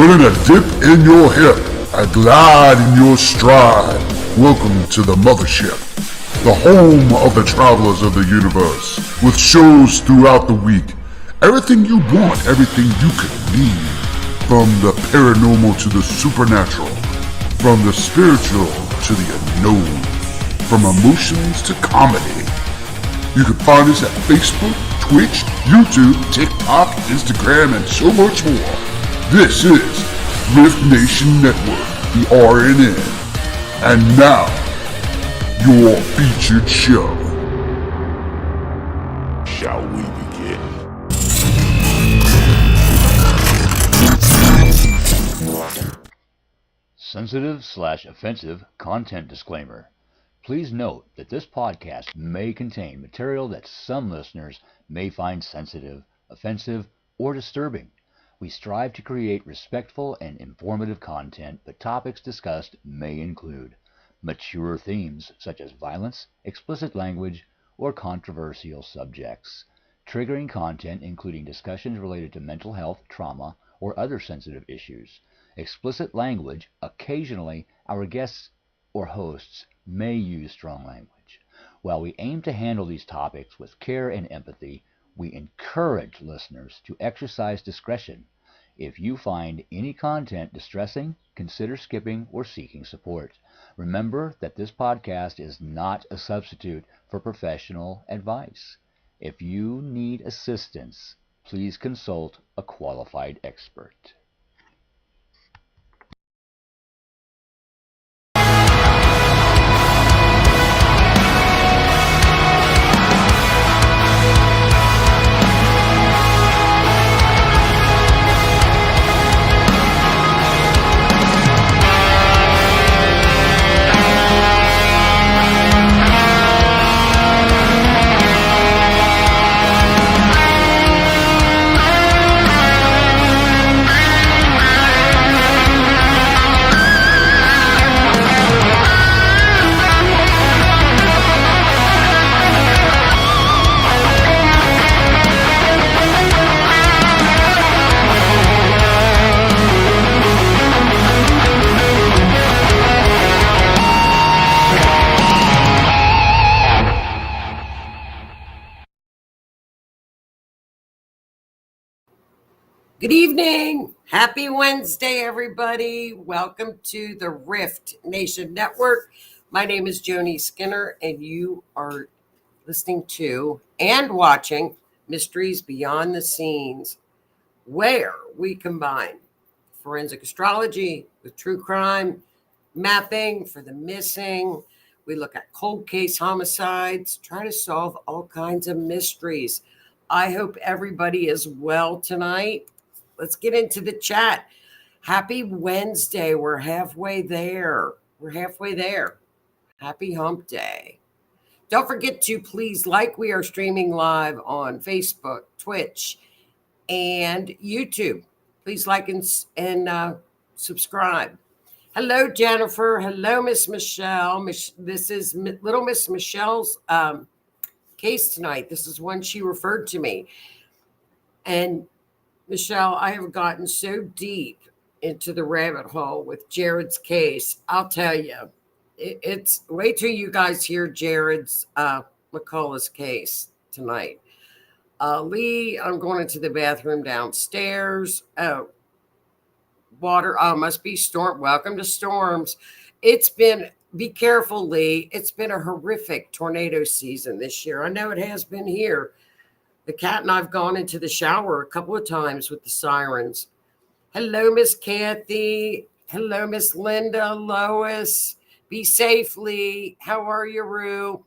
Put in a dip in your hip, a glide in your stride. Welcome to the mothership, the home of the travelers of the universe, with shows throughout the week. Everything you want, everything you could need. From the paranormal to the supernatural, from the spiritual to the unknown, from emotions to comedy. You can find us at Facebook, Twitch, YouTube, TikTok, Instagram, and so much more. This is Rift Nation Network, the RNN. And now, your featured show. Shall we begin? Sensitive/offensive content disclaimer. Please note that this podcast may contain material that some listeners may find sensitive, offensive, or disturbing. We strive to create respectful and informative content, but topics discussed may include mature themes such as violence, explicit language, or controversial subjects, triggering content including discussions related to mental health, trauma, or other sensitive issues, explicit language. Occasionally, our guests or hosts may use strong language. While we aim to handle these topics with care and empathy, we encourage listeners to exercise discretion. If you find any content distressing, consider skipping or seeking support. Remember that this podcast is not a substitute for professional advice. If you need assistance, please consult a qualified expert. Good evening. Happy Wednesday, everybody. Welcome to the Rift Nation Network. My name is Joni Skinner, and you are listening to and watching Mysteries Beyond the Scenes, where we combine forensic astrology with true crime, mapping for the missing. We look at cold case homicides, try to solve all kinds of mysteries. I hope everybody is well tonight. Let's get into the chat. Happy Wednesday. We're halfway there. Happy hump day. Don't forget to please like. We are streaming live on Facebook, Twitch, and YouTube. Please like and subscribe. Hello, Jennifer. Hello, Miss Michelle. This is little Miss Michelle's case tonight. This is one she referred to me. And Michelle, I have gotten so deep into the rabbit hole with Jared's case. I'll tell you, it's wait till you guys hear Jared's Mccolloch's case tonight. Lee, I'm going into the bathroom downstairs. Oh, water. Oh, must be storm. Welcome to storms. Be careful, Lee. It's been a horrific tornado season this year. I know it has been here. The cat and I've gone into the shower a couple of times with the sirens. Hello, Miss Kathy. Hello, Miss Linda, Lois. Be safe, Lee. How are you, Rue?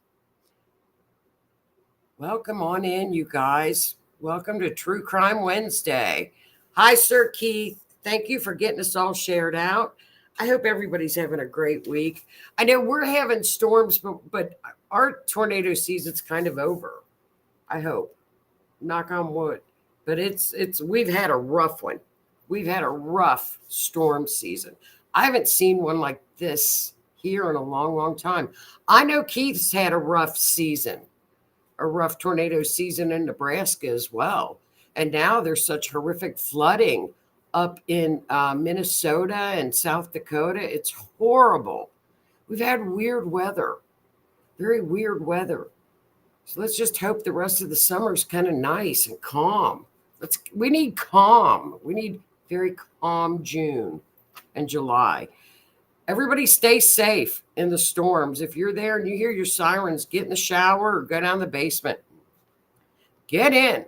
Welcome on in, you guys. Welcome to True Crime Wednesday. Hi, Sir Keith. Thank you for getting us all shared out. I hope everybody's having a great week. I know we're having storms, but our tornado season's kind of over. I hope. Knock on wood. But we've had a rough one. We've had a rough storm season. I haven't seen one like this here in a long, long time. I know Keith's had a rough season, a rough tornado season in Nebraska as well. And now there's such horrific flooding up in Minnesota and South Dakota. It's horrible. We've had weird weather, very weird weather. So let's just hope the rest of the summer is kind of nice and calm. We need calm. We need very calm June and July. Everybody stay safe in the storms. If you're there and you hear your sirens, get in the shower or go down the basement. Get in.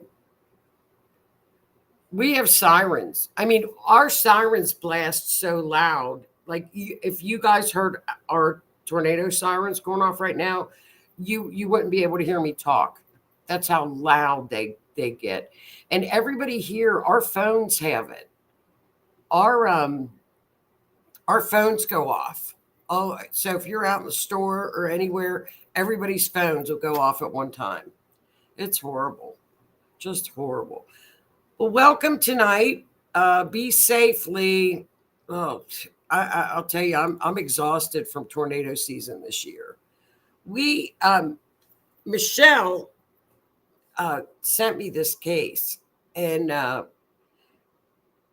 We have sirens. I mean, our sirens blast so loud. Like if you guys heard our tornado sirens going off right now, you wouldn't be able to hear me talk. That's how loud they get. And everybody here, our phones have it. Our phones go off. Oh, so if you're out in the store or anywhere, everybody's phones will go off at one time. It's horrible. Just horrible. Well, welcome tonight. Be safely. Oh, I'll tell you, I'm exhausted from tornado season this year. Michelle sent me this case, and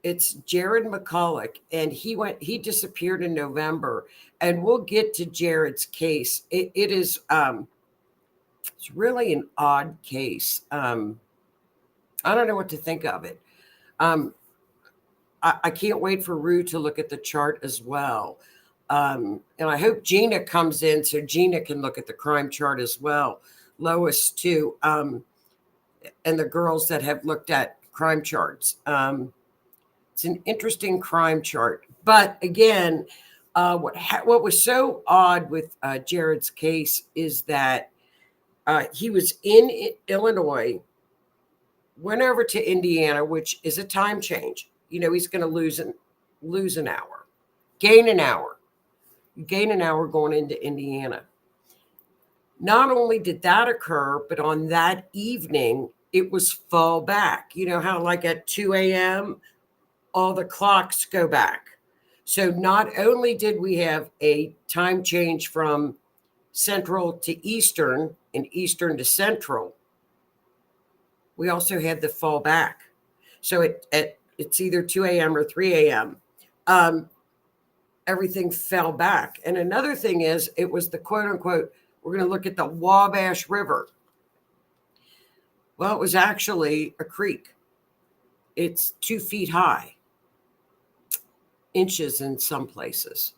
it's Jared Mccolloch, and he disappeared in November, and we'll get to Jared's case. It is it's really an odd case. I don't know what to think of it. I can't wait for Rue to look at the chart as well. And I hope Gina comes in so Gina can look at the crime chart as well. Lois too. And the girls that have looked at crime charts. It's an interesting crime chart. But again, what was so odd with Jared's case is that he was in Illinois, went over to Indiana, which is a time change. You know, he's going to lose an hour, gain an hour going into Indiana. Not only did that occur, but on that evening, it was fall back. You know how like at 2 a.m., all the clocks go back. So not only did we have a time change from Central to Eastern and Eastern to Central, we also had the fall back. So it's either 2 a.m. or 3 a.m. Everything fell back. And another thing is, it was the quote unquote, we're going to look at the Wabash River. Well, it was actually a creek. It's 2 feet high, inches in some places.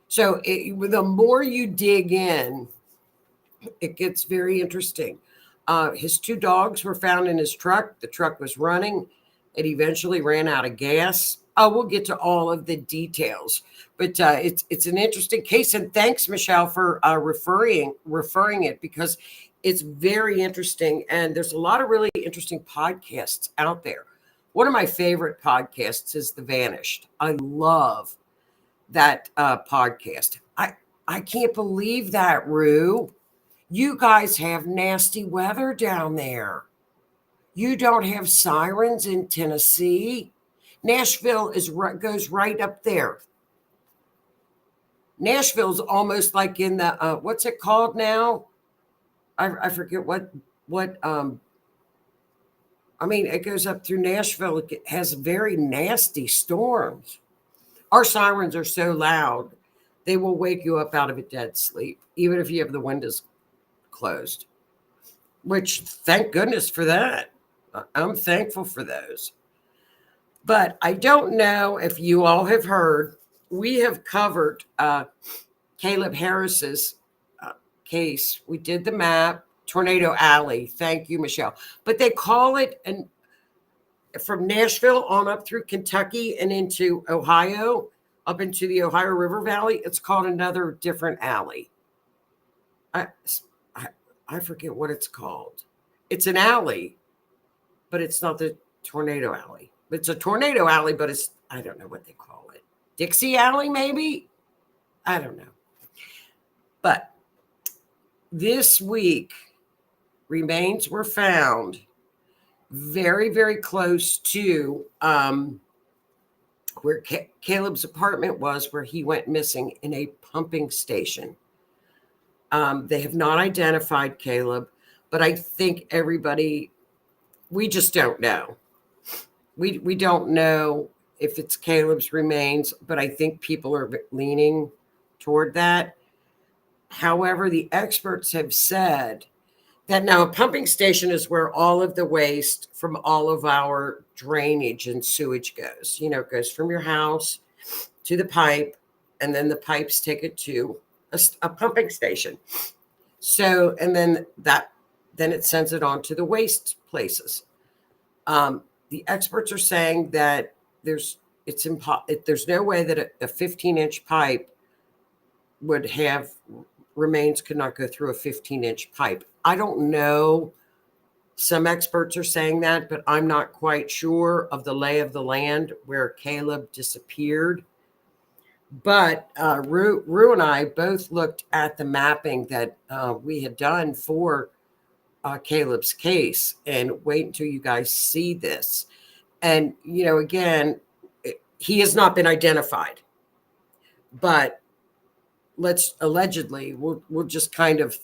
So the more you dig in, it gets very interesting. His 2 dogs were found in his truck. The truck was running. It eventually ran out of gas. We'll get to all of the details, but it's an interesting case. And thanks, Michelle, for referring it, because it's very interesting. And there's a lot of really interesting podcasts out there. One of my favorite podcasts is The Vanished. I love that podcast. I can't believe that, Rue. You guys have nasty weather down there. You don't have sirens in Tennessee. Nashville goes right up there. Nashville's almost like in the what's it called now? I forget what I mean, it goes up through Nashville. It has very nasty storms. Our sirens are so loud, they will wake you up out of a dead sleep, even if you have the windows closed, which thank goodness for that. I'm thankful for those. But I don't know if you all have heard, we have covered Caleb Harris's case. We did the map, Tornado Alley. Thank you, Michelle. But they call it from Nashville on up through Kentucky and into Ohio, up into the Ohio River Valley. It's called another different alley. I forget what it's called. It's an alley, but it's not the Tornado Alley. It's a tornado alley, but I don't know what they call it. Dixie Alley, maybe? I don't know. But this week, remains were found very, very close to where Caleb's apartment was, where he went missing, in a pumping station. They have not identified Caleb, but I think we just don't know. We don't know if it's Caleb's remains, but I think people are leaning toward that. However, the experts have said that now a pumping station is where all of the waste from all of our drainage and sewage goes. You know, it goes from your house to the pipe, and then the pipes take it to a pumping station. So, and then it sends it on to the waste places. The experts are saying that there's no way that a 15-inch pipe would have remains could not go through a 15-inch pipe. I don't know. Some experts are saying that, but I'm not quite sure of the lay of the land where Caleb disappeared. But Rue and I both looked at the mapping that we had done for Caleb's case, and wait until you guys see this. And, you know, again, he has not been identified, but we'll just kind of,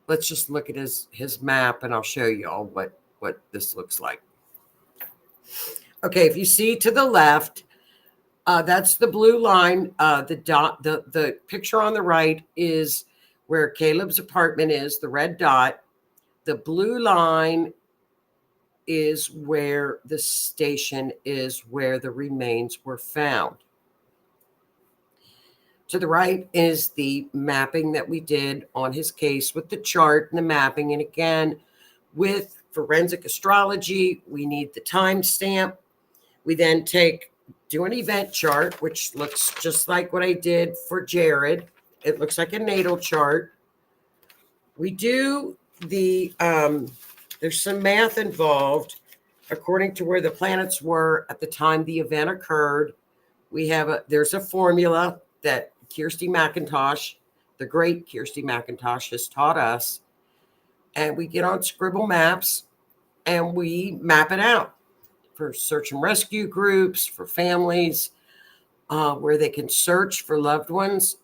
let's just look at his map, and I'll show you all what this looks like. Okay, if you see to the left, that's the blue line. The picture on the right is where Caleb's apartment is, the red dot. The blue line is where the station is, where the remains were found. To the right is the mapping that we did on his case with the chart and the mapping. And again, with forensic astrology, we need the timestamp. We then do an event chart, which looks just like what I did for Jared. It looks like a natal chart. We do there's some math involved according to where the planets were at the time the event occurred. There's a formula that Kirsty McIntosh, the great Kirsty McIntosh, has taught us. And we get on Scribble Maps and we map it out for search and rescue groups, for families, where they can search for loved ones.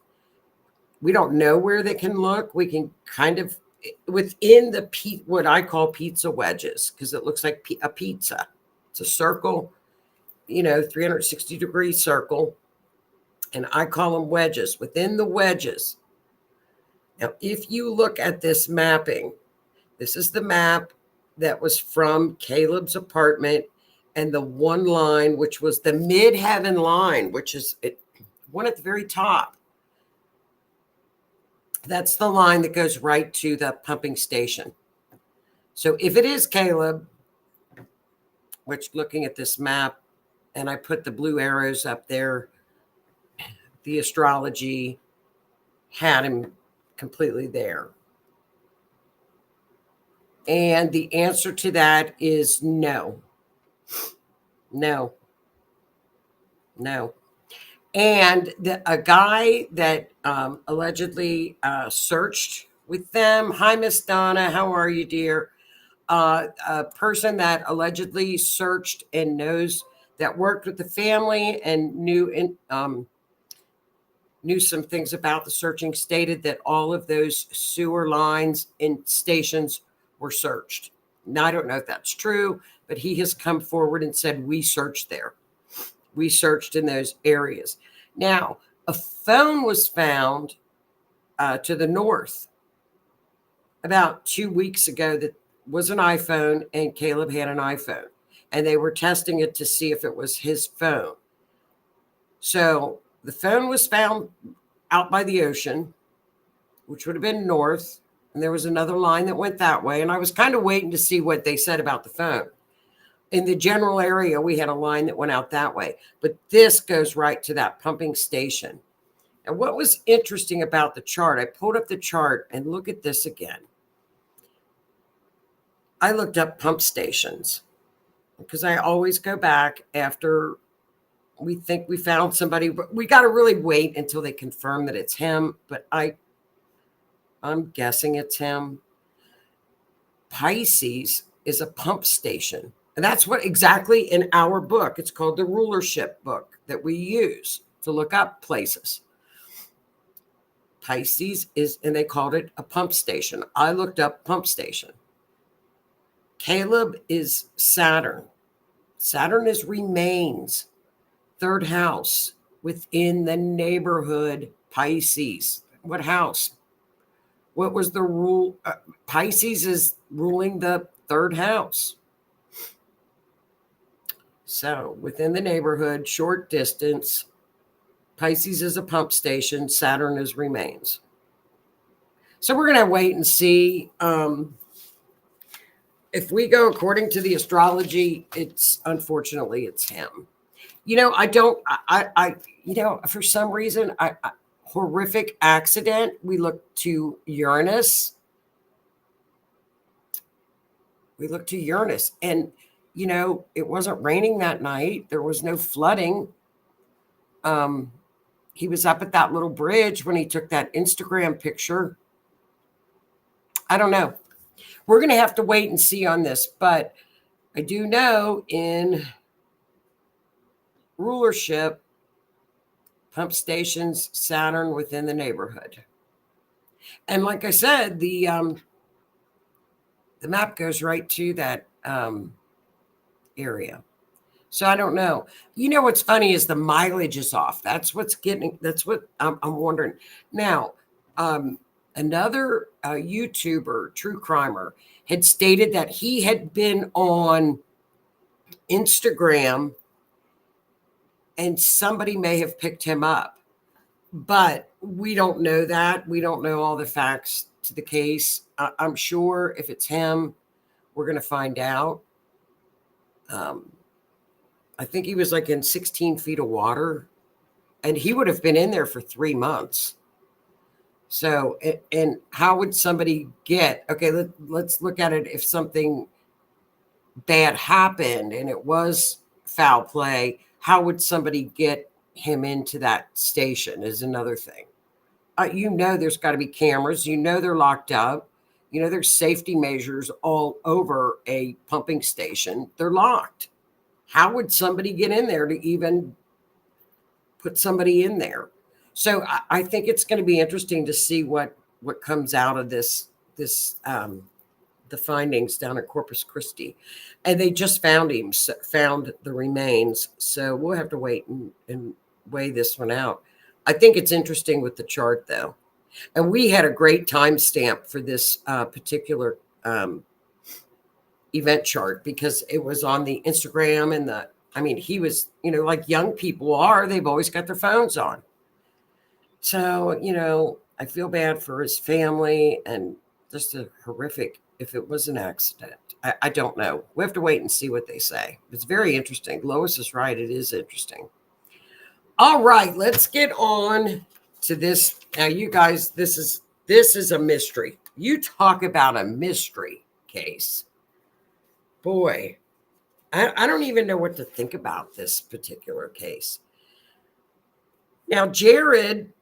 We don't know where they can look. We can kind of, within what I call pizza wedges, because it looks like a pizza. It's a circle, 360-degree circle. And I call them wedges. Within the wedges. Now, if you look at this mapping, this is the map that was from Caleb's apartment, and the one line, which was the midheaven line, which is one at the very top. That's the line that goes right to the pumping station. So if it is Caleb, which looking at this map, and I put the blue arrows up there, the astrology had him completely there. And the answer to that is no. No. And a guy that allegedly searched with them. Hi, Miss Donna. How are you, dear? A person that allegedly searched and that worked with the family and knew some things about the searching, stated that all of those sewer lines and stations were searched. Now, I don't know if that's true, but he has come forward and said, we searched there. We searched in those areas. Now, a phone was found to the north about 2 weeks ago that was an iPhone, and Caleb had an iPhone. And they were testing it to see if it was his phone. So the phone was found out by the ocean, which would have been north. And there was another line that went that way. And I was kind of waiting to see what they said about the phone. In the general area, we had a line that went out that way. But this goes right to that pumping station. And what was interesting about the chart, I pulled up the chart and look at this again. I looked up pump stations because I always go back after we think we found somebody. But we got to really wait until they confirm that it's him. But I'm guessing it's him. Pisces is a pump station. And that's what exactly in our book, it's called the rulership book that we use to look up places. Pisces is, and they called it a pump station. I looked up pump station. Caleb is Saturn. Saturn is remains. Third house within the neighborhood, Pisces. What house? What was the rule? Pisces is ruling the third house. So within the neighborhood, short distance, Pisces is a pump station, Saturn is remains. So we're going to wait and see. If we go according to the astrology, unfortunately it's him. For some reason, horrific accident. We look to Uranus. And, it wasn't raining that night. There was no flooding. He was up at that little bridge when he took that Instagram picture. I don't know. We're going to have to wait and see on this, but I do know in rulership, pump stations, Saturn within the neighborhood. And like I said, the map goes right to that area. So I don't know. What's funny is the mileage is off. That's what I'm wondering. Now, another YouTuber, true crimer, had stated that he had been on Instagram and somebody may have picked him up. But we don't know that. We don't know all the facts to the case. I'm sure if it's him, we're going to find out. I think he was like in 16 feet of water, and he would have been in there for 3 months. So, and how would somebody let's look at it. If something bad happened and it was foul play, how would somebody get him into that station is another thing. There's got to be cameras. They're locked up. There's safety measures all over a pumping station. They're locked. How would somebody get in there to even put somebody in there? So I think it's going to be interesting to see what comes out of this the findings down at Corpus Christi. And they just found the remains. So we'll have to wait and weigh this one out. I think it's interesting with the chart, though. And we had a great timestamp for this particular event chart because it was on the Instagram and he was, like young people are, they've always got their phones on. So, I feel bad for his family and just a horrific, if it was an accident. I don't know. We have to wait and see what they say. It's very interesting. Lois is right. It is interesting. All right, let's get on to this. Now, you guys, this is a mystery. You talk about a mystery case. Boy, I don't even know what to think about this particular case. Now, Jared,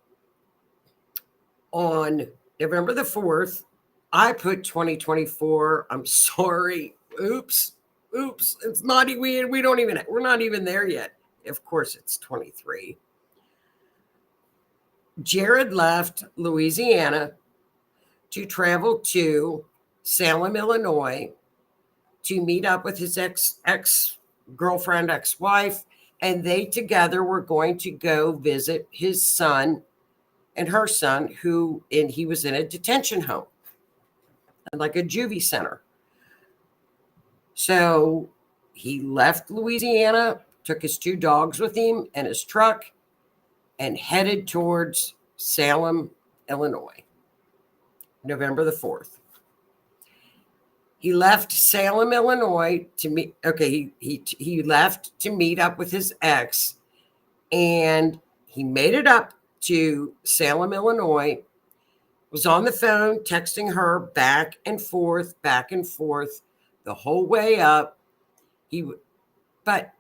on November the 4th, I put 2024. I'm sorry. Oops. It's not even, we're not even there yet. Of course, it's 23. Jared left Louisiana to travel to Salem, Illinois, to meet up with his ex-girlfriend, ex-wife, and they together were going to go visit his son and her son, and he was in a detention home, like a juvie center. So he left Louisiana, took his 2 dogs with him and his truck, and headed towards Salem, Illinois, November the 4th. He left Salem, Illinois to meet. Okay, he left to meet up with his ex, and he made it up to Salem, Illinois. Was on the phone texting her back and forth the whole way up. But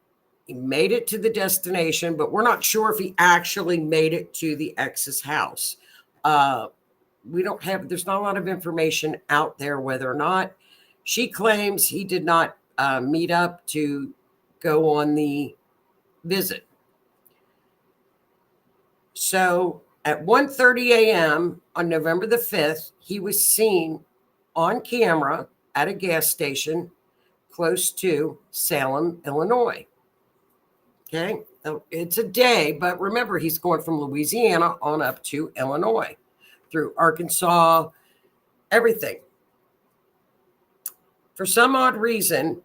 he made it to the destination, but we're not sure if he actually made it to the ex's house. There's not a lot of information out there whether or not. She claims he did not meet up to go on the visit. So at 1:30 a.m. on November the 5th, he was seen on camera at a gas station close to Salem, Illinois. Okay. It's a day, but remember, he's going from Louisiana on up to Illinois, through Arkansas, everything. For some odd reason,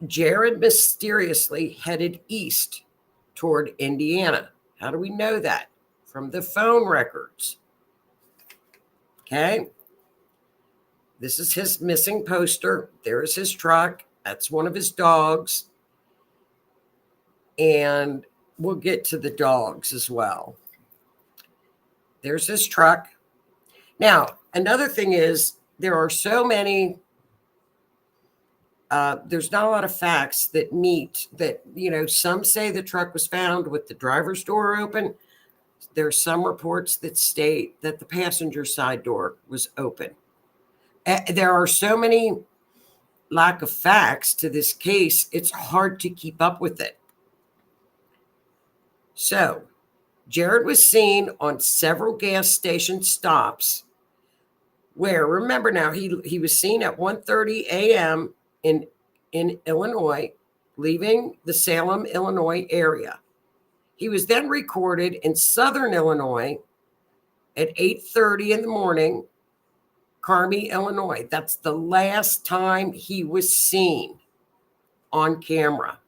Jared mysteriously headed east toward Indiana. How do we know that? From the phone records. Okay. This is his missing poster. There's his truck. That's one of his dogs. And we'll get to the dogs as well. There's his truck. Now, another thing is there are so many, there's not a lot of facts that meet that, some say the truck was found with the driver's door open. There's some reports that state that the passenger side door was open. There are so many lack of facts to this case, it's hard to keep up with it. So, Jared was seen on several gas station stops where, remember now, he was seen at 1:30 a.m. in Illinois, leaving the Salem, Illinois area. He was then recorded in Southern Illinois at 8:30 in the morning, Carmi, Illinois. That's the last time he was seen on camera.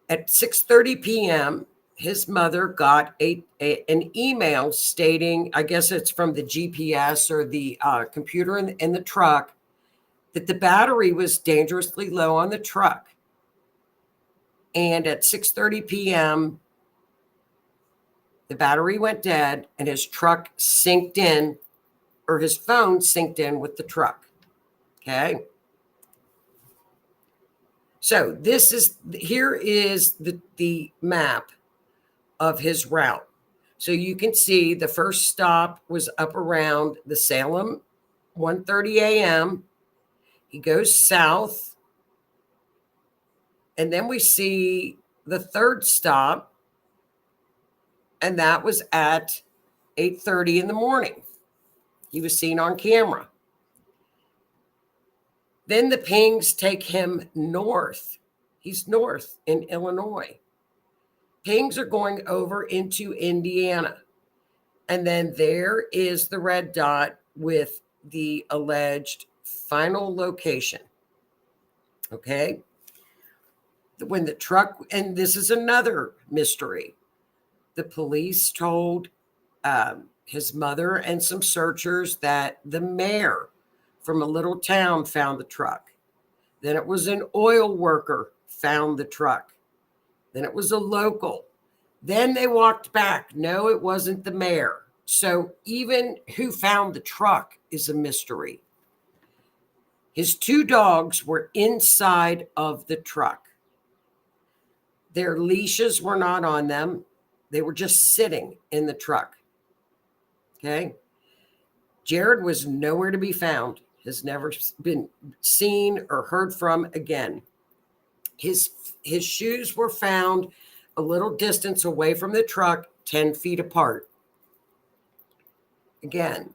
At 6:30 p.m., his mother got an email stating, I guess it's from the GPS or the computer in the truck, that the battery was dangerously low on the truck. And at 6:30 p.m., the battery went dead and his truck synced in, or his phone synced in with the truck. Okay. So here is the map of his route. So you can see the first stop was up around the Salem, 1:30 a.m. He goes south. And then we see the third stop, and that was at 8:30 in the morning. He was seen on camera. Then the pings take him north. He's north in Illinois. Pings are going over into Indiana. And then there is the red dot with the alleged final location. Okay. When the truck, and this is another mystery, the police told his mother and some searchers that the mayor from a little town found the truck. Then it was an oil worker found the truck. Then it was a local. Then they walked back. No, it wasn't the mayor. So even who found the truck is a mystery. His two dogs were inside of the truck. Their leashes were not on them. They were just sitting in the truck. Okay. Jared was nowhere to be found. Has never been seen or heard from again. His shoes were found a little distance away from the truck, 10 feet apart. Again,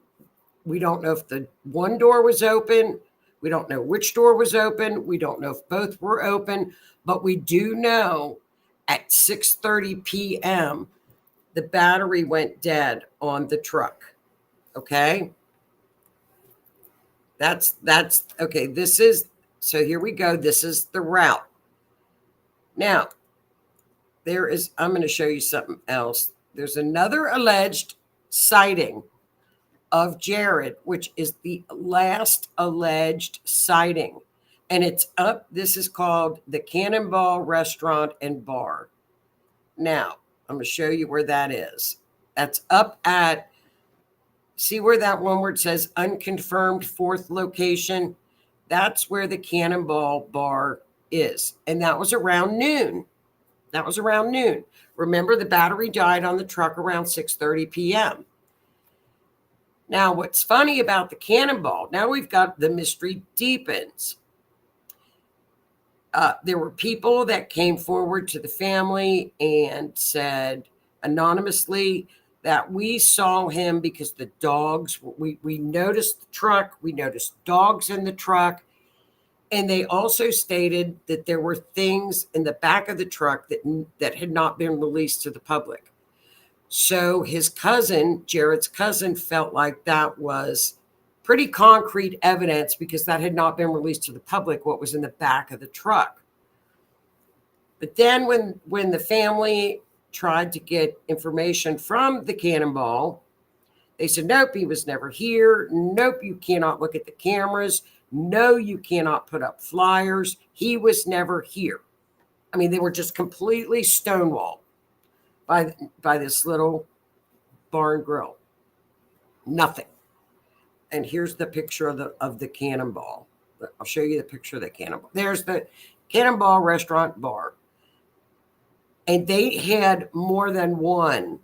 we don't know if the one door was open. We don't know which door was open. We don't know if both were open, but we do know at 6:30 p.m., the battery went dead on the truck. Okay. That's okay. So here we go. This is the route. Now, I'm going to show you something else. There's another alleged sighting of Jared, which is the last alleged sighting. And it's up, this is called the Cannonball Restaurant and Bar. Now, I'm going to show you where that is. That's up at, see where that one where it says unconfirmed fourth location? That's where the Cannonball Bar is. And that was around noon. Remember, the battery died on the truck around 6:30 p.m. Now, what's funny about the Cannonball, now we've got the mystery deepens. There were people that came forward to the family and said anonymously that we saw him because the dogs, we noticed the truck, we noticed dogs in the truck, And they also stated that there were things in the back of the truck that had not been released to the public. So his cousin, Jared's cousin, felt like that was pretty concrete evidence because that had not been released to the public, what was in the back of the truck. But then when the family tried to get information from the Cannonball, they said, nope, he was never here. Nope, you cannot look at the cameras. No, you cannot put up flyers. He was never here. I mean, they were just completely stonewalled by this little barn grill. Nothing. And here's the picture of the Cannonball. I'll show you the picture of the Cannonball. There's the Cannonball Restaurant Bar. And they had more than one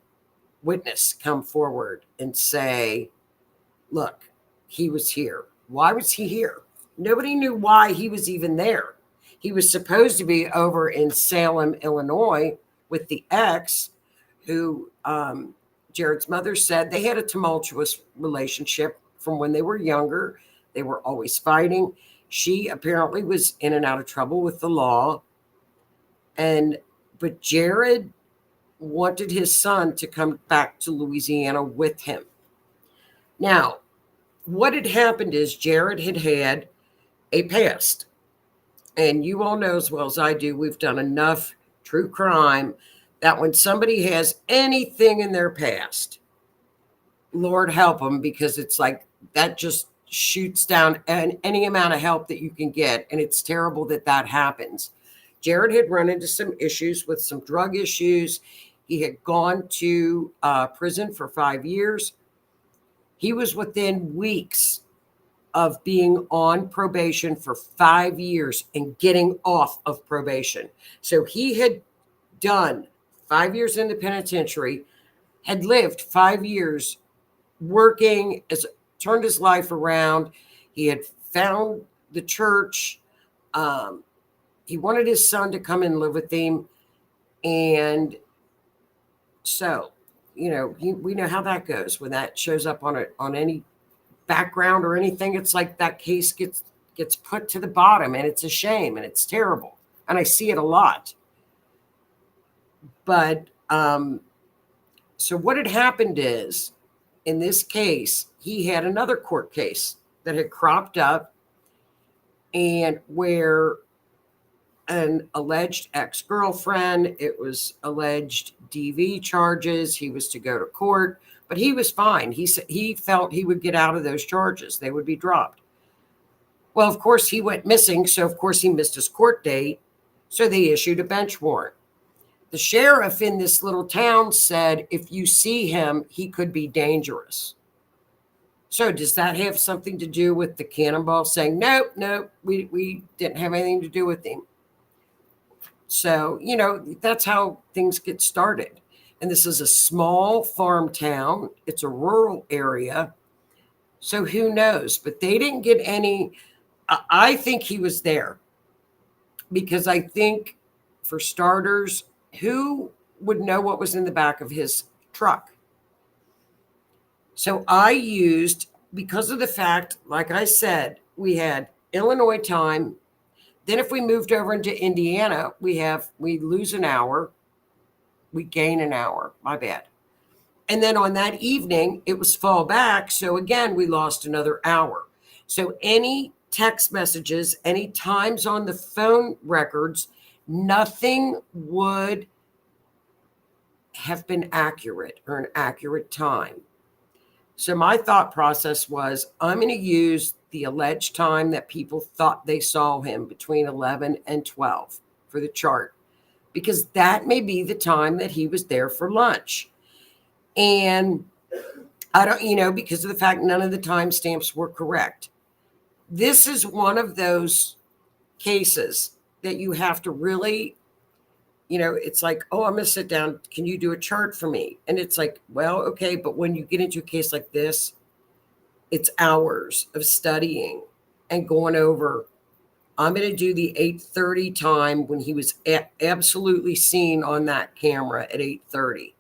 witness come forward and say, look, he was here. Why was he here? Nobody knew why he was even there. He was supposed to be over in Salem, Illinois with the ex who Jared's mother said they had a tumultuous relationship from when they were younger. They were always fighting. She apparently was in and out of trouble with the law. But Jared wanted his son to come back to Louisiana with him. Now, what had happened is Jared had a past. And you all know as well as I do, we've done enough true crime that when somebody has anything in their past, Lord help them, because it's like that just shoots down any amount of help that you can get. And it's terrible that happens. Jared had run into some issues with some drug issues. He had gone to prison for 5 years. He was within weeks of being on probation for 5 years and getting off of probation. So he had done 5 years in the penitentiary, had lived 5 years working, turned his life around. He had found the church. He wanted his son to come and live with him. And so, we know how that goes when that shows up on any background or anything. It's like that case gets put to the bottom, and it's a shame and it's terrible. And I see it a lot. But so what had happened is, in this case, he had another court case that had cropped up, and where an alleged ex-girlfriend, it was alleged DV charges. He was to go to court, but he was fine. He felt he would get out of those charges. They would be dropped. Well, of course, he went missing, so of course he missed his court date, so they issued a bench warrant. The sheriff in this little town said, if you see him, he could be dangerous. So does that have something to do with the Cannonball saying, nope, we didn't have anything to do with him? So, that's how things get started. And this is a small farm town. It's a rural area. So who knows? But they didn't get any. I think he was there because I think, for starters, who would know what was in the back of his truck? So I used, because of the fact, like I said, we had Illinois time. Then if we moved over into Indiana, we lose an hour. We gain an hour. My bad. And then on that evening, it was fall back. So again, we lost another hour. So any text messages, any times on the phone records, nothing would have been accurate or an accurate time. So my thought process was, I'm going to use the alleged time that people thought they saw him between 11 and 12 for the chart, because that may be the time that he was there for lunch. And I don't, because of the fact none of the timestamps were correct. This is one of those cases that you have to really, it's like, oh, I'm going to sit down. Can you do a chart for me? And it's like, well, okay. But when you get into a case like this, it's hours of studying and going over. I'm going to do the 8:30 time when he was absolutely seen on that camera at 8:30.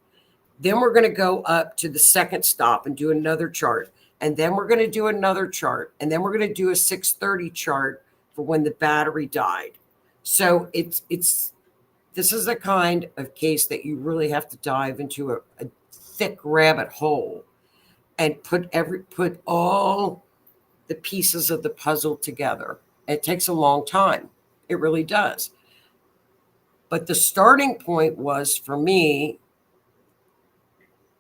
Then we're going to go up to the second stop and do another chart. And then we're going to do another chart. And then we're going to do a 6:30 chart for when the battery died. So it's this is a kind of case that you really have to dive into a thick rabbit hole and put all the pieces of the puzzle together. It takes a long time. It really does. But the starting point was, for me,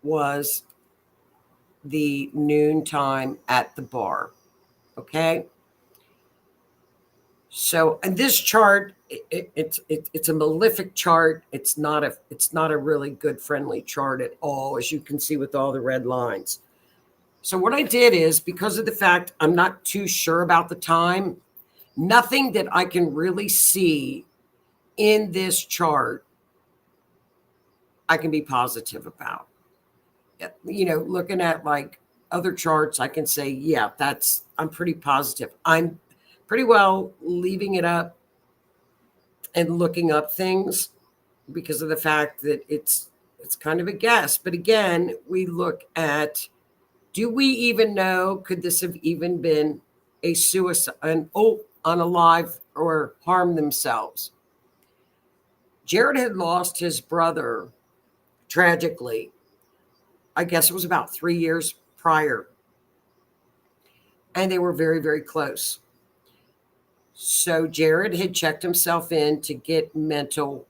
was the noon time at the bar. Okay. So, and this chart, it's a malefic chart. It's not a really good friendly chart at all, as you can see with all the red lines. So what I did is, because of the fact I'm not too sure about the time, nothing that I can really see in this chart I can be positive about. You know, looking at like other charts, I can say, yeah, I'm pretty positive. I'm pretty well leaving it up and looking up things because of the fact that it's kind of a guess. But again, we look at, do we even know, could this have even been a suicide, unalive or harm themselves? Jared had lost his brother tragically. I guess it was about 3 years prior. And they were very, very close. So Jared had checked himself in to get mental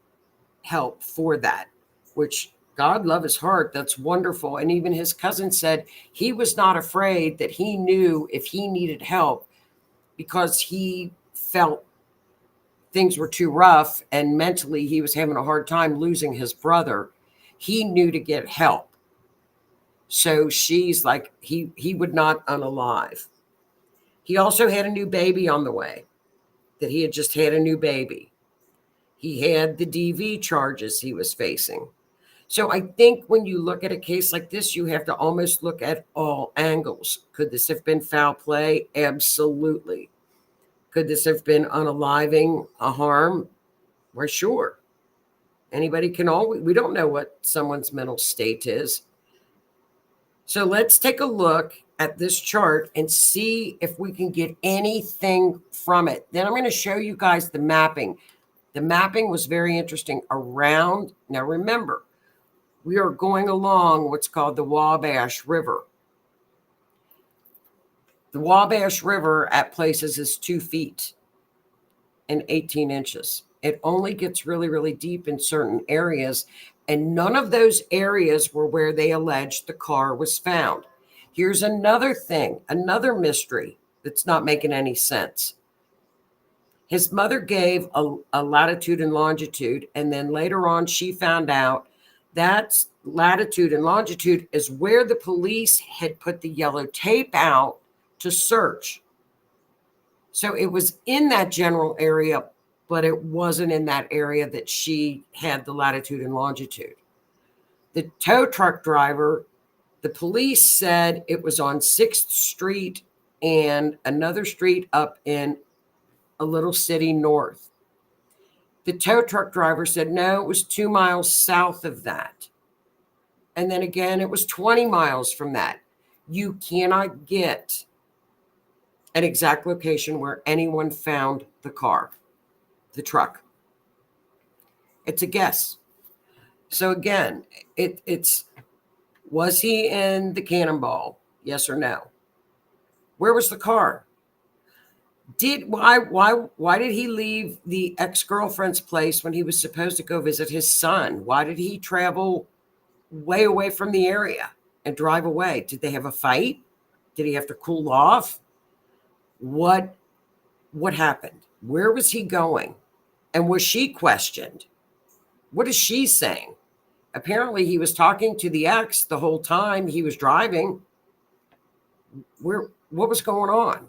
help for that, which, God love his heart, that's wonderful. And even his cousin said he was not afraid, that he knew if he needed help because he felt things were too rough and mentally he was having a hard time losing his brother. He knew to get help. So she's like, he would not unalive. He also had a new baby on the way, that he had just had a new baby. He had the DV charges he was facing. So I think when you look at a case like this, you have to almost look at all angles. Could this have been foul play? Absolutely. Could this have been unaliving, a harm? Why, sure. Anybody can always, we don't know what someone's mental state is. So let's take a look at this chart and see if we can get anything from it. Then I'm going to show you guys the mapping. The mapping was very interesting around. Now remember, we are going along what's called the Wabash River. The Wabash River at places is 2 feet and 18 inches. It only gets really, really deep in certain areas. And none of those areas were where they alleged the car was found. Here's another thing, another mystery that's not making any sense. His mother gave a latitude and longitude, and then later on she found out that latitude and longitude is where the police had put the yellow tape out to search. So it was in that general area, but it wasn't in that area that she had the latitude and longitude. The tow truck driver, the police said it was on 6th Street and another street up in a little city north. The tow truck driver said, no, it was 2 miles south of that. And then again, it was 20 miles from that. You cannot get an exact location where anyone found the car, the truck. It's a guess. So again, it's, was he in the Cannonball? Yes or no? Where was the car? Why did he leave the ex-girlfriend's place when he was supposed to go visit his son? Why did he travel way away from the area and drive away? Did they have a fight? Did he have to cool off? What happened? Where was he going? And was she questioned? What is she saying? Apparently he was talking to the ex the whole time he was driving. What was going on?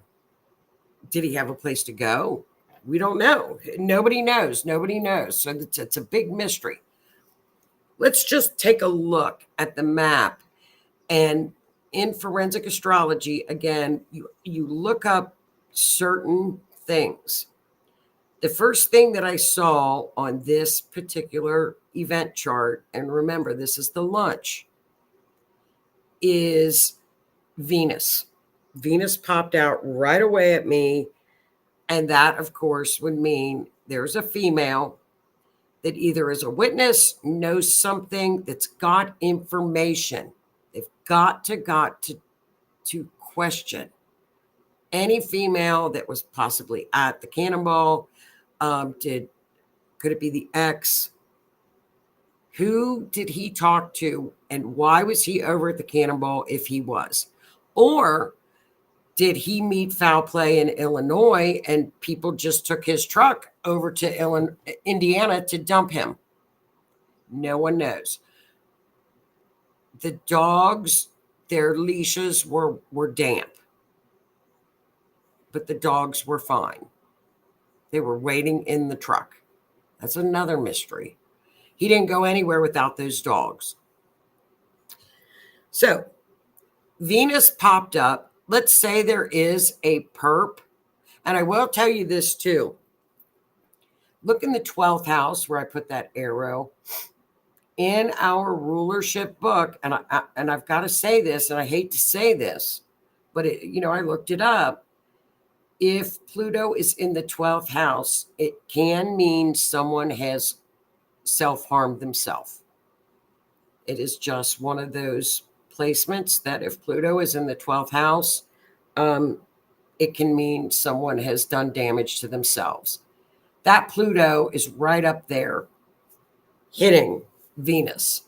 Did he have a place to go? We don't know. Nobody knows. Nobody knows. So it's a big mystery. Let's just take a look at the map. And in forensic astrology, again, you look up certain things. The first thing that I saw on this particular event chart, and remember, this is the lunch, is Venus. Venus popped out right away at me. And that, of course, would mean there's a female that either is a witness, knows something, that's got information. They've got to question any female that was possibly at the cannonball. Could it be the ex? Who did he talk to, and why was he over at the cannonball if he was? Or did he meet foul play in Illinois and people just took his truck over to Indiana to dump him? No one knows. The dogs, their leashes were damp, but the dogs were fine. They were waiting in the truck. That's another mystery. He didn't go anywhere without those dogs. So Venus popped up. Let's say there is a perp. And I will tell you this too. Look in the 12th house where I put that arrow. In our rulership book, and I've got to say this, and I hate to say this, but I looked it up. If Pluto is in the 12th house, it can mean someone has self-harmed themselves. It is just one of those placements that if Pluto is in the 12th house, it can mean someone has done damage to themselves. That Pluto is right up there hitting Venus.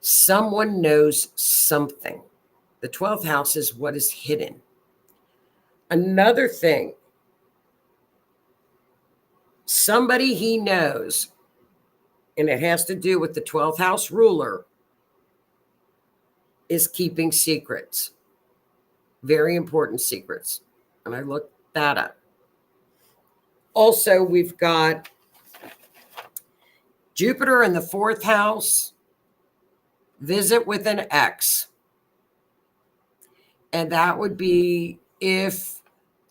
Someone knows something. The 12th house is what is hidden. Another thing, somebody he knows, and it has to do with the 12th house ruler, is keeping secrets. Very important secrets. And I looked that up. Also, we've got Jupiter in the 4th house, visit with an X. And that would be if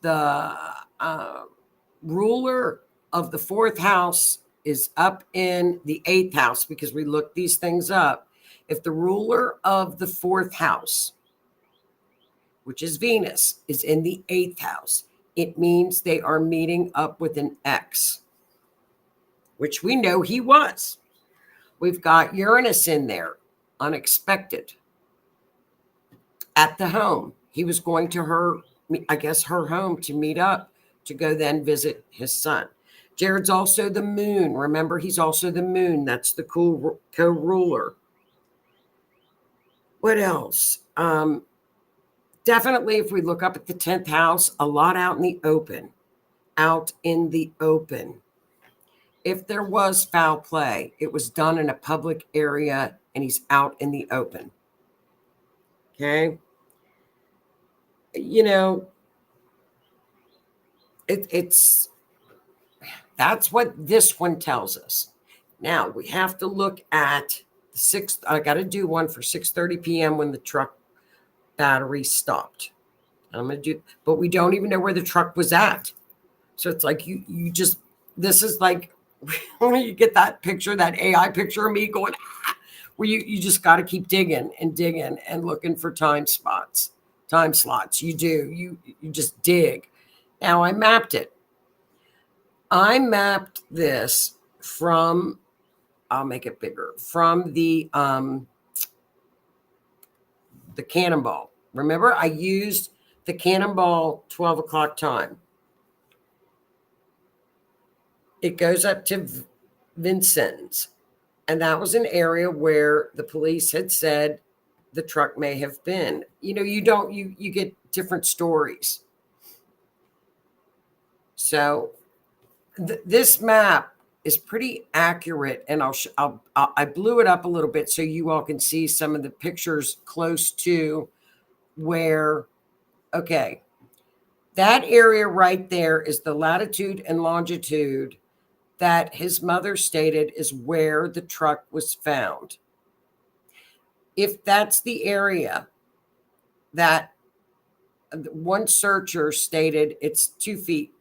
the ruler of the 4th house is up in the 8th house, because we looked these things up. If the ruler of the 4th house, which is Venus, is in the 8th house, it means they are meeting up with an X, which we know he was. We've got Uranus in there, unexpected. At the home, he was going to her home to meet up, to go then visit his son. Jared's also the moon. Remember, he's also the moon. That's the co-ruler. What else? Definitely, if we look up at the 10th house, a lot out in the open. Out in the open. If there was foul play, it was done in a public area and he's out in the open. Okay? That's what this one tells us. Now, we have to look at the 6th. I got to do one for 6:30 p.m. when the truck battery stopped. I'm going to do, but we don't even know where the truck was at. So it's like you just, this is like, when you get that picture, that AI picture of me going, where you just got to keep digging and looking for time slots. You do. You just dig. Now I mapped it. I mapped this from, I'll make it bigger, from the cannonball. Remember, I used the cannonball 12 o'clock time. It goes up to Vincennes. And that was an area where the police had said the truck may have been. You get different stories. So this map is pretty accurate, and I blew it up a little bit so you all can see some of the pictures close to where, okay, that area right there is the latitude and longitude that his mother stated is where the truck was found. If that's the area that one searcher stated it's 2 feet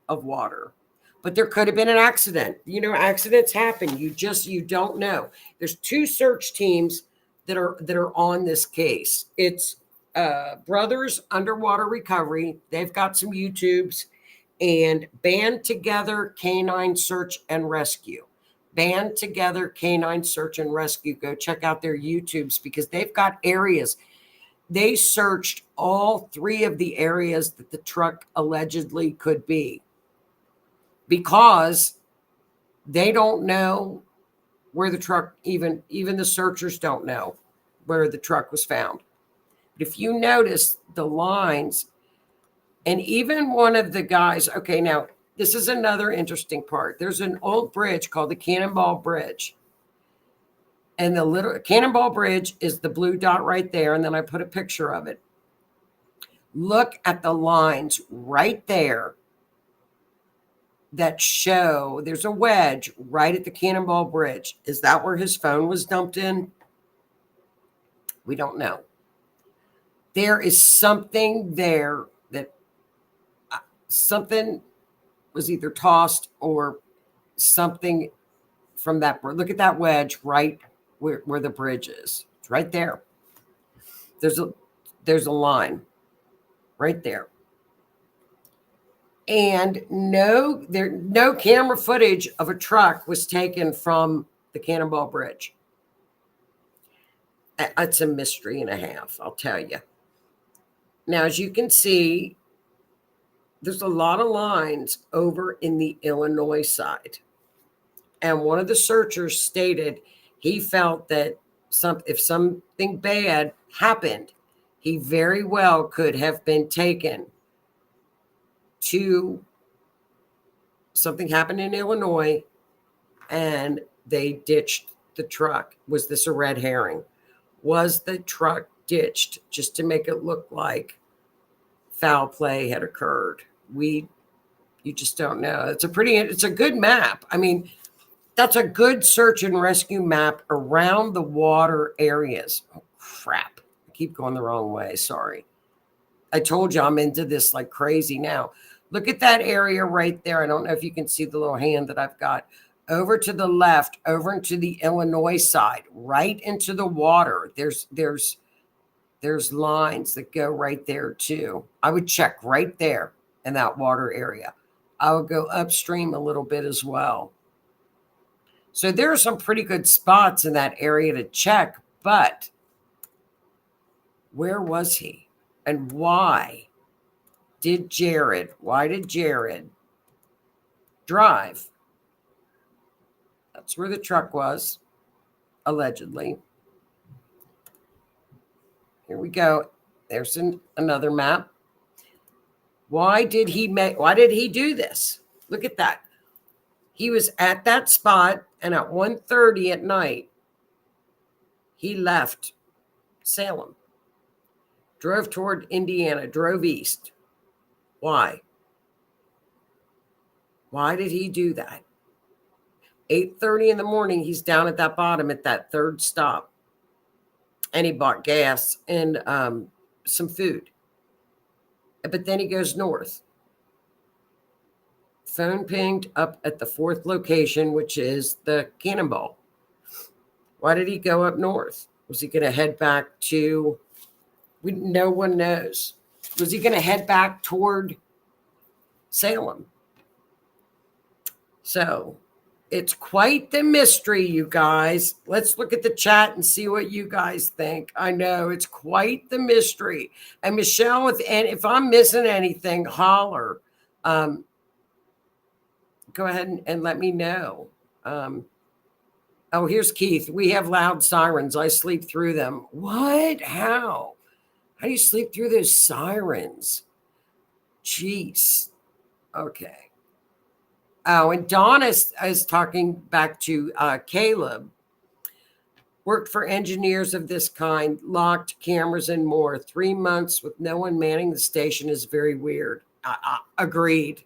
of water, but there could have been an accident. Accidents happen. You don't know. There's 2 search teams that are on this case. It's Brothers Underwater Recovery. They've got some YouTubes, and Band Together Canine Search and Rescue. Band Together Canine Search and Rescue. Go check out their YouTubes because they've got areas. They searched all 3 of the areas that the truck allegedly could be because they don't know where the truck, even the searchers don't know where the truck was found. But if you notice the lines, and even one of the guys, okay, now this is another interesting part. There's an old bridge called the Cannonball Bridge. And the little Cannonball Bridge is the blue dot right there. And then I put a picture of it. Look at the lines right there that show there's a wedge right at the Cannonball Bridge. Is that where his phone was dumped in? We don't know. There is something there that something was either tossed or something from that. Look at that wedge right where the bridge is. It's right there. There's a line right there. And no camera footage of a truck was taken from the Cannonball Bridge. It's a mystery and a half, I'll tell you. Now, as you can see, there's a lot of lines over in the Illinois side. And one of the searchers stated he felt that if something bad happened, he very well could have been taken to something happened in Illinois and they ditched the truck. Was this a red herring? Was the truck ditched just to make it look like foul play had occurred? You just don't know. It's a good map. I mean, that's a good search and rescue map around the water areas. Oh, crap. I keep going the wrong way. Sorry. I told you I'm into this like crazy now. Look at that area right there. I don't know if you can see the little hand that I've got. Over to the left, over into the Illinois side, right into the water. There's lines that go right there too. I would check right there in that water area. I would go upstream a little bit as well. So there are some pretty good spots in that area to check, but where was he? And why did Jared drive? That's where the truck was, allegedly. Here we go. There's another map. Why did he do this? Look at that. He was at that spot, and at 1:30 at night, he left Salem, drove toward Indiana, drove east. Why? Why did he do that? 8:30 in the morning, he's down at that bottom at that third stop. And he bought gas and some food. But then he goes north. Phone pinged up at the 4th location, which is the Cannonball. Why did he go up north? Was he going to head back to, no one knows. Was he going to head back toward Salem? So it's quite the mystery, you guys. Let's look at the chat and see what you guys think. I know it's quite the mystery. And Michelle, if I'm missing anything, holler. Go ahead and let me know. Oh, here's Keith. We have loud sirens. I sleep through them. What? How? How do you sleep through those sirens? Jeez. Okay. Oh, and Dawn is talking back to Caleb. Worked for engineers of this kind, locked cameras and more. 3 months with no one manning the station is very weird. Agreed.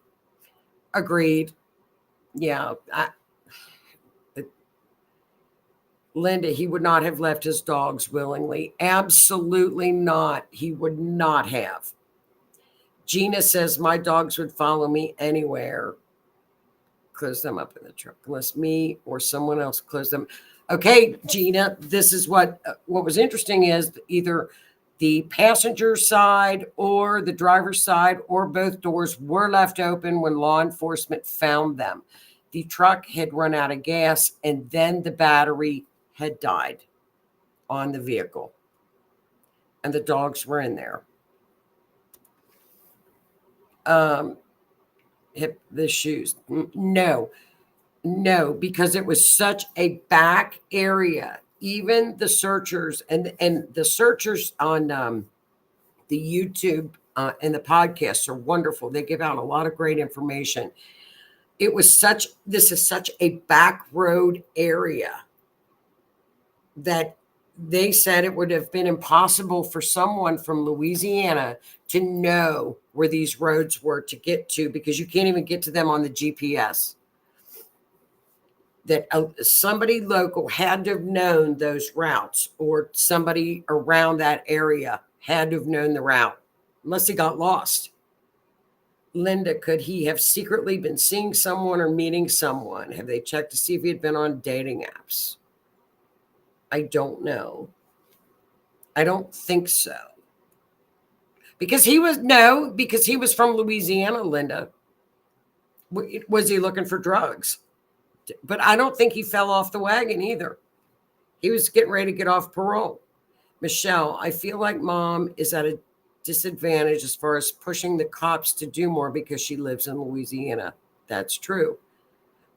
Yeah. Linda, he would not have left his dogs willingly. Absolutely not. He would not have. Gina says, my dogs would follow me anywhere. Close them up in the truck, unless me or someone else close them. Okay, Gina, this is what was interesting is either The passenger side or the driver's side or both doors were left open when law enforcement found them. The truck had run out of gas, and then the battery had died on the vehicle. And the dogs were in there. The shoes. No, because it was such a back area. Even the searchers and the searchers on the YouTube and the podcasts are wonderful. They give out a lot of great information. This is such a back road area that they said it would have been impossible for someone from Louisiana to know where these roads were to get to, because you can't even get to them on the GPS. That somebody local had to have known those routes, or somebody around that area had to have known the route, unless he got lost. Linda, could he have secretly been seeing someone or meeting someone? Have they checked to see if he had been on dating apps? I don't know. I don't think so. Because he was from Louisiana, Linda. Was he looking for drugs? But I don't think he fell off the wagon either. He was getting ready to get off parole. Michelle, I feel like mom is at a disadvantage as far as pushing the cops to do more because she lives in Louisiana. That's true.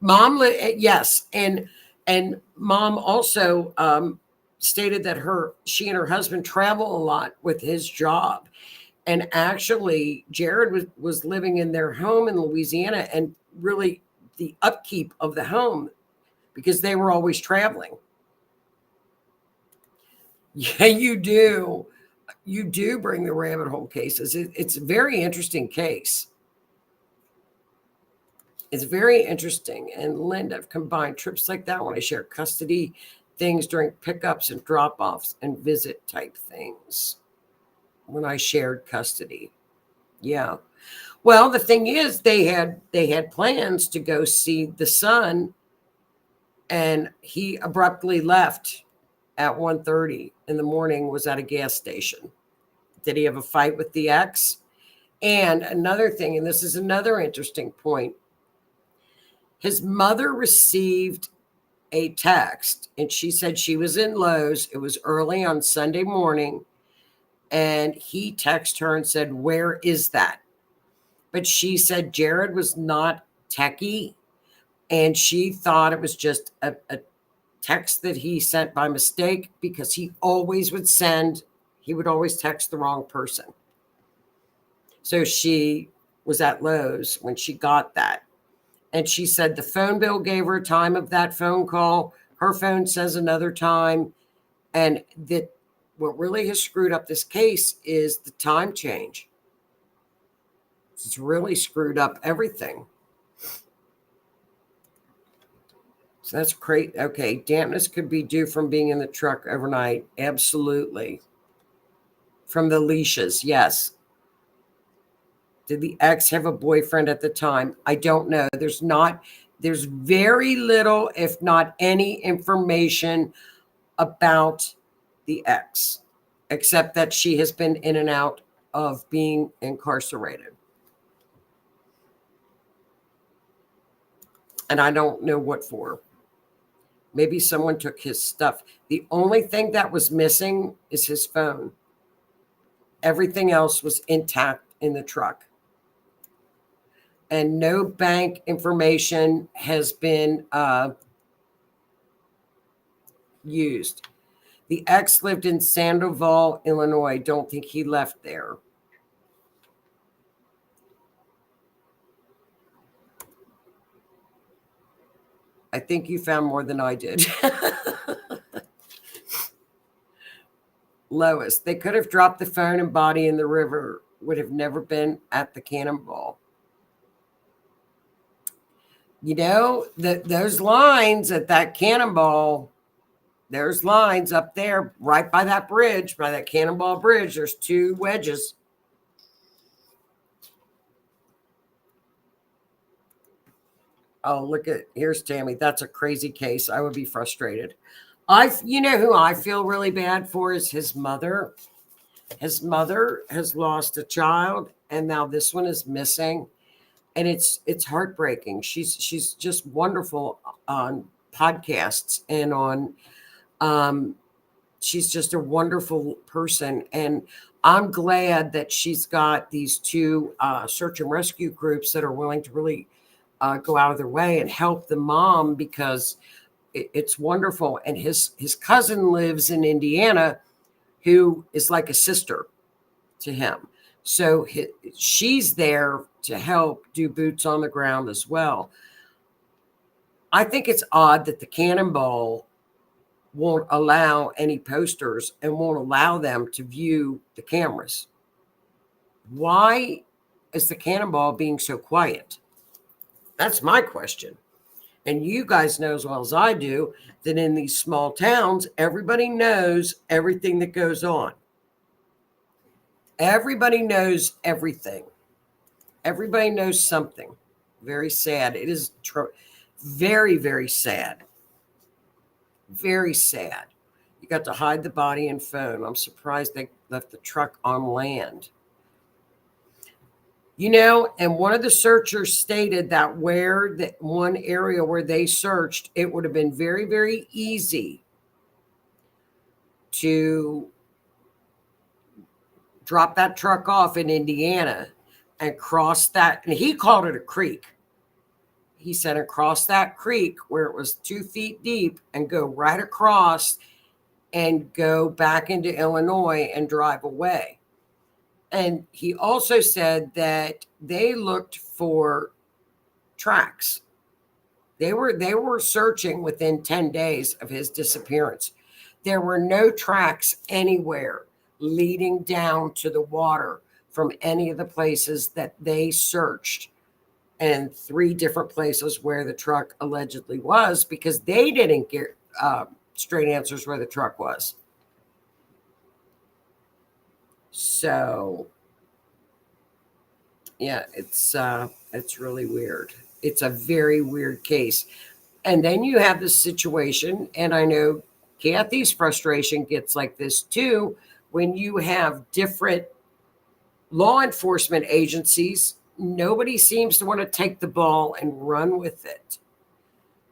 Yes. And mom also stated that she and her husband travel a lot with his job. And actually, Jared was living in their home in Louisiana, and really the upkeep of the home, because they were always traveling. Yeah, you do. You do bring the rabbit hole cases. It's a very interesting case. It's very interesting. And Linda, I've combined trips like that when I share custody things during pickups and drop-offs and visit type things when I shared custody. Yeah. Well, the thing is, they had plans to go see the son, and he abruptly left at 1:30 in the morning, was at a gas station. Did he have a fight with the ex? And another thing, and this is another interesting point, his mother received a text, and she said she was in Lowe's. It was early on Sunday morning, and he texted her and said, "Where is that?" But she said Jared was not techie, and she thought it was just a text that he sent by mistake, because he would always text the wrong person. So she was at Lowe's when she got that. And she said the phone bill gave her a time of that phone call. Her phone says another time. And that what really has screwed up this case is the time change. It's really screwed up everything. So that's great. Okay, dampness could be due from being in the truck overnight. Absolutely. From the leashes, yes. Did the ex have a boyfriend at the time? I don't know. There's very little, if not any, information about the ex, except that she has been in and out of being incarcerated. And I don't know what for. Maybe someone took his stuff. The only thing that was missing is his phone. Everything else was intact in the truck. And no bank information has been used. The ex lived in Sandoval, Illinois. Don't think he left there. I think you found more than I did. Lois, they could have dropped the phone and body in the river. Would have never been at the cannonball. You know, those lines at that cannonball, there's lines up there right by that bridge, by that Cannonball Bridge. There's two wedges. Oh, here's Tammy. That's a crazy case. I would be frustrated. You know who I feel really bad for is his mother. His mother has lost a child, and now this one is missing, and it's heartbreaking. She's just wonderful on podcasts and on um, she's just a wonderful person, and I'm glad that she's got these two search and rescue groups that are willing to really go out of their way and help the mom, because it's wonderful. And his cousin lives in Indiana, who is like a sister to him, so she's there to help do boots on the ground as well. I think it's odd that the Cannonball won't allow any posters and won't allow them to view the cameras. Why is the Cannonball being so quiet? That's my question. And you guys know as well as I do that in these small towns, everybody knows everything that goes on. Everybody knows everything. Everybody knows something. Very sad. It is very, very sad. Very sad. You got to hide the body and phone. I'm surprised they left the truck on land. You know, and one of the searchers stated that where the one area where they searched, it would have been very, very easy to drop that truck off in Indiana and cross that. And he called it a creek. He said, across that creek where it was 2 feet deep and go right across and go back into Illinois and drive away. And he also said that they looked for tracks. They were searching within 10 days of his disappearance. There were no tracks anywhere leading down to the water from any of the places that they searched, and 3 different places where the truck allegedly was, because they didn't get straight answers where the truck was. So, yeah, it's really weird. It's a very weird case. And then you have this situation, and I know Kathy's frustration gets like this too, when you have different law enforcement agencies. Nobody seems to want to take the ball and run with it.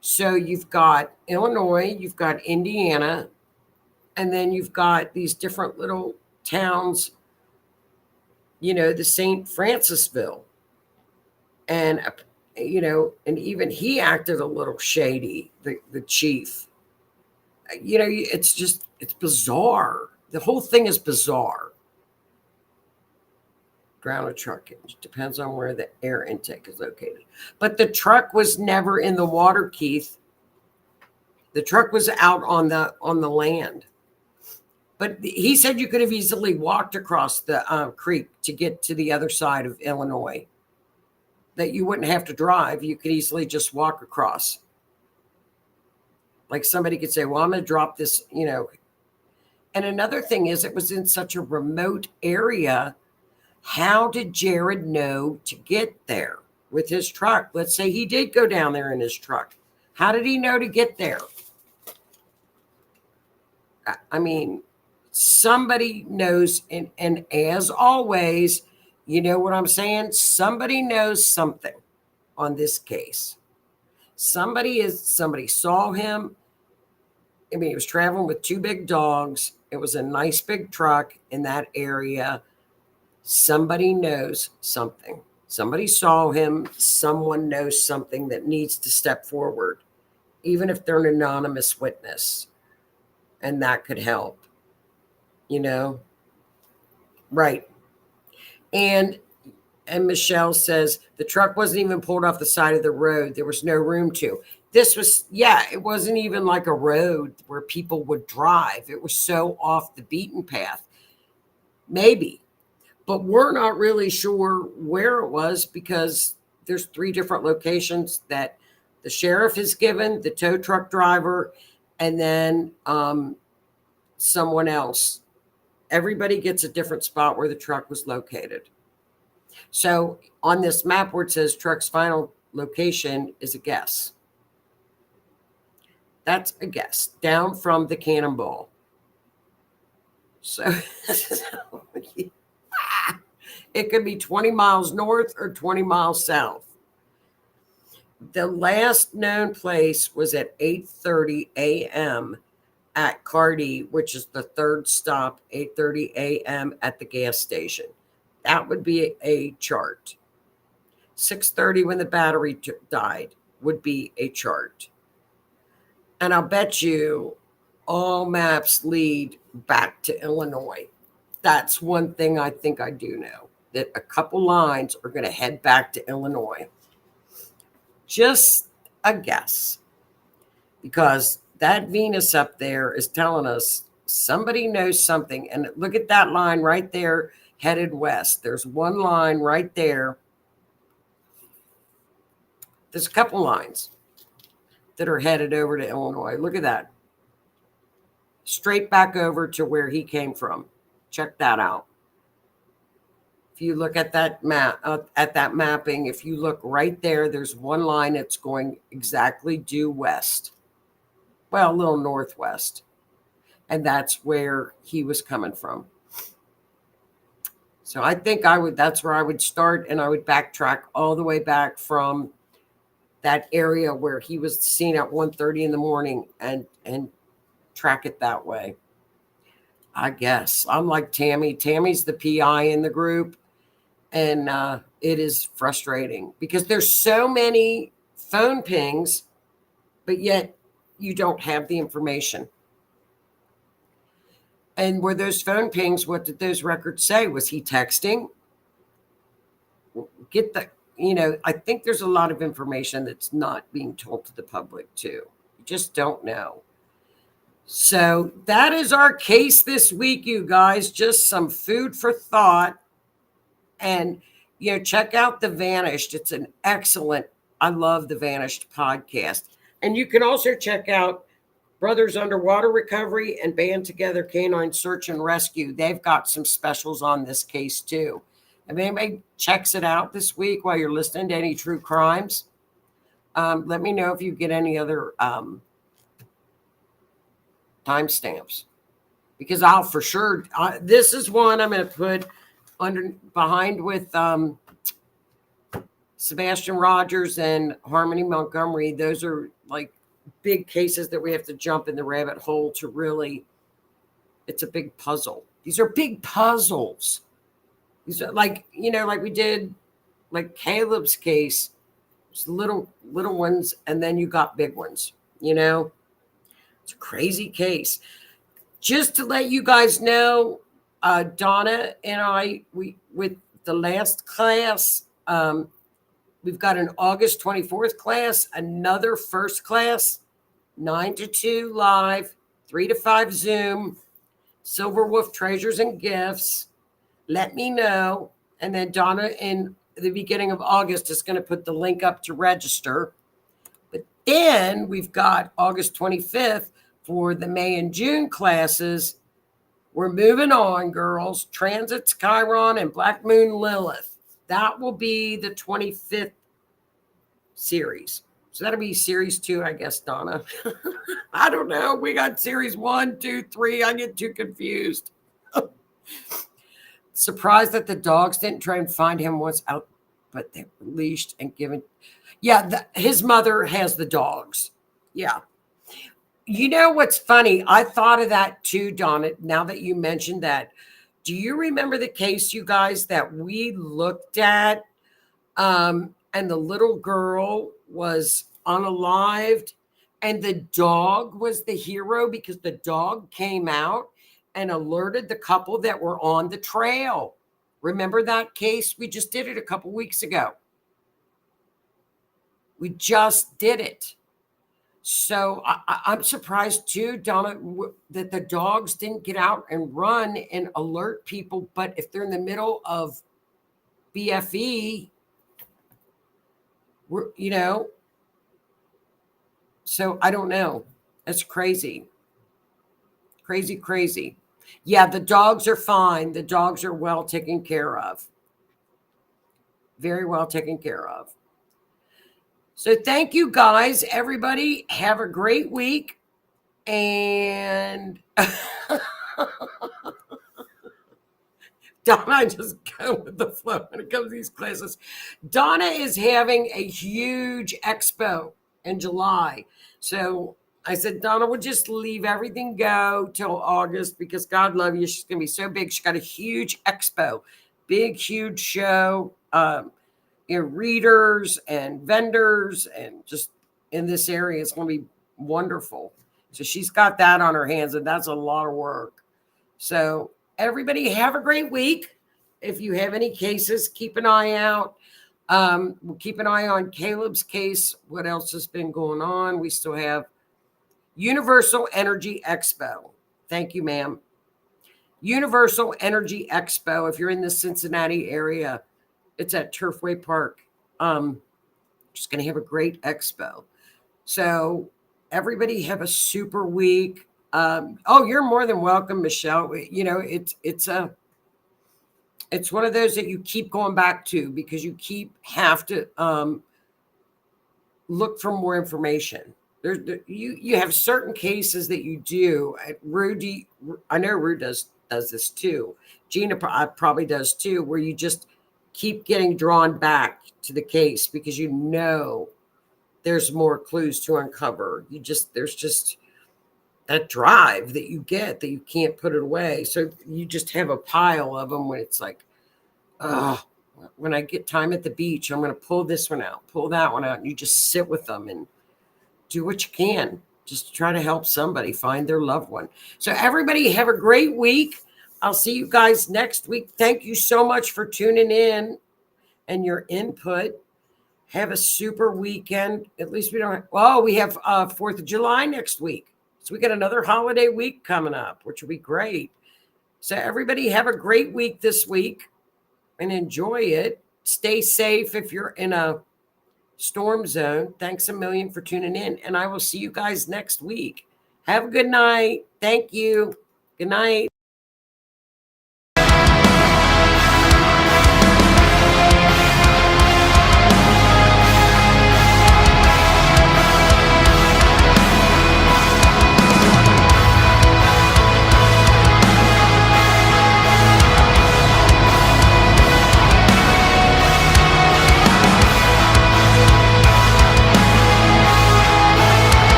So you've got Illinois, you've got Indiana, and then you've got these different little towns, you know, the St. Francisville. And, you know, and even he acted a little shady, the chief. You know, it's bizarre. The whole thing is bizarre. Grounded truck depends on where the air intake is located. But the truck was never in the water, Keith. The truck was out on the land. But he said you could have easily walked across the creek to get to the other side of Illinois. That you wouldn't have to drive. You could easily just walk across. Like somebody could say, well, I'm going to drop this, you know. And another thing is, it was in such a remote area. How did Jared know to get there with his truck? Let's say he did go down there in his truck. How did he know to get there? I mean, somebody knows, and as always, you know what I'm saying? Somebody knows something on this case. Somebody saw him. I mean, he was traveling with 2 big dogs. It was a nice big truck in that area. Somebody knows something. Somebody saw him. Someone knows something that needs to step forward, even if they're an anonymous witness. And that could help, you know? Right. And Michelle says the truck wasn't even pulled off the side of the road. There was no room to. This was, yeah, it wasn't even like a road where people would drive. It was so off the beaten path. Maybe. But we're not really sure where it was, because there's 3 different locations that the sheriff has given, the tow truck driver, and then someone else. Everybody gets a different spot where the truck was located. So on this map where it says truck's final location is a guess. That's a guess, down from the Cannonball. So it could be 20 miles north or 20 miles south. The last known place was at 8:30 a.m. at Cardi, which is the third stop, 8:30 a.m. at the gas station. That would be a chart. 6:30 when the battery died would be a chart. And I'll bet you all maps lead back to Illinois. That's one thing I think I do know, that a couple lines are going to head back to Illinois. Just a guess, because that Venus up there is telling us somebody knows something. And look at that line right there headed west. There's one line right there. There's a couple lines that are headed over to Illinois. Look at that. Straight back over to where he came from. Check that out. If you look at that map, at that mapping, if you look right there, there's one line that's going exactly due west. Well, a little northwest. And that's where he was coming from. So I think that's where I would start, and I would backtrack all the way back from that area where he was seen at 1:30 in the morning and track it that way. I guess I'm like Tammy. Tammy's the PI in the group, and it is frustrating because there's so many phone pings, but yet you don't have the information. And were those phone pings, what did those records say? Was he texting? I think there's a lot of information that's not being told to the public too. You just don't know. So that is our case this week, you guys. Just some food for thought. And, check out The Vanished. It's an excellent, I love The Vanished podcast. And you can also check out Brothers Underwater Recovery and Band Together Canine Search and Rescue. They've got some specials on this case too. If anybody checks it out this week while you're listening to any true crimes, let me know if you get any other timestamps, because I'll for sure. This is one I'm going to put behind with Sebastian Rogers and Harmony Montgomery. Those are like big cases that we have to jump in the rabbit hole to really. It's a big puzzle. These are big puzzles. These are like we did, like Caleb's case. It's little ones, and then you got big ones. It's a crazy case. Just to let you guys know, Donna and I, with the last class, we've got an August 24th class, another first class, 9 to 2 live, 3 to 5 Zoom, Silver Wolf Treasures and Gifts. Let me know. And then Donna in the beginning of August is going to put the link up to register. But then we've got August 25th for the May and June classes. We're moving on, girls. Transits, Chiron, and Black Moon Lilith. That will be the 25th series. So that'll be series 2, I guess, Donna. I don't know. We got series 1, 2, 3. I get too confused. Surprised that the dogs didn't try and find him once out, but they were leashed and given. Yeah, his mother has the dogs. Yeah. You know what's funny? I thought of that too, Donna, now that you mentioned that. Do you remember the case, you guys, that we looked at? And the little girl was unalived, and the dog was the hero because the dog came out and alerted the couple that were on the trail. Remember that case? We just did it a couple weeks ago. We just did it. So I'm surprised too, Donna, that the dogs didn't get out and run and alert people. But if they're in the middle of BFE, so I don't know. That's crazy. Crazy. Yeah, the dogs are fine. The dogs are well taken care of. Very well taken care of. So thank you, guys. Everybody, have a great week. And Donna, I just go with the flow when it comes to these classes. Donna is having a huge expo in July. So I said, Donna, we'll just leave everything go till August because God love you. She's going to be so big. She's got a huge expo, big, huge show. Readers and vendors and just in this area. It's going to be wonderful. So she's got that on her hands, and that's a lot of work. So everybody have a great week. If you have any cases, keep an eye out. We'll keep an eye on Caleb's case. What else has been going on? We still have Universal Energy Expo. Thank you, ma'am. Universal Energy Expo. If you're in the Cincinnati area, it's at Turfway Park. Just going to have a great expo. So everybody have a super week. Oh, you're more than welcome, Michelle. You know, it's one of those that you keep going back to because you have to look for more information. You have certain cases that you do. Rudy, I know Rue does this too. Gina probably does too, where you just keep getting drawn back to the case because you know there's more clues to uncover. There's just that drive that you get that you can't put it away. So you just have a pile of them when it's like, when I get time at the beach, I'm going to pull this one out, pull that one out. And you just sit with them and do what you can just to try to help somebody find their loved one. So everybody have a great week. I'll see you guys next week. Thank you so much for tuning in and your input. Have a super weekend. At least we don't. We have 4th of July next week. So we got another holiday week coming up, which will be great. So everybody have a great week this week and enjoy it. Stay safe if you're in a storm zone. Thanks a million for tuning in. And I will see you guys next week. Have a good night. Thank you. Good night.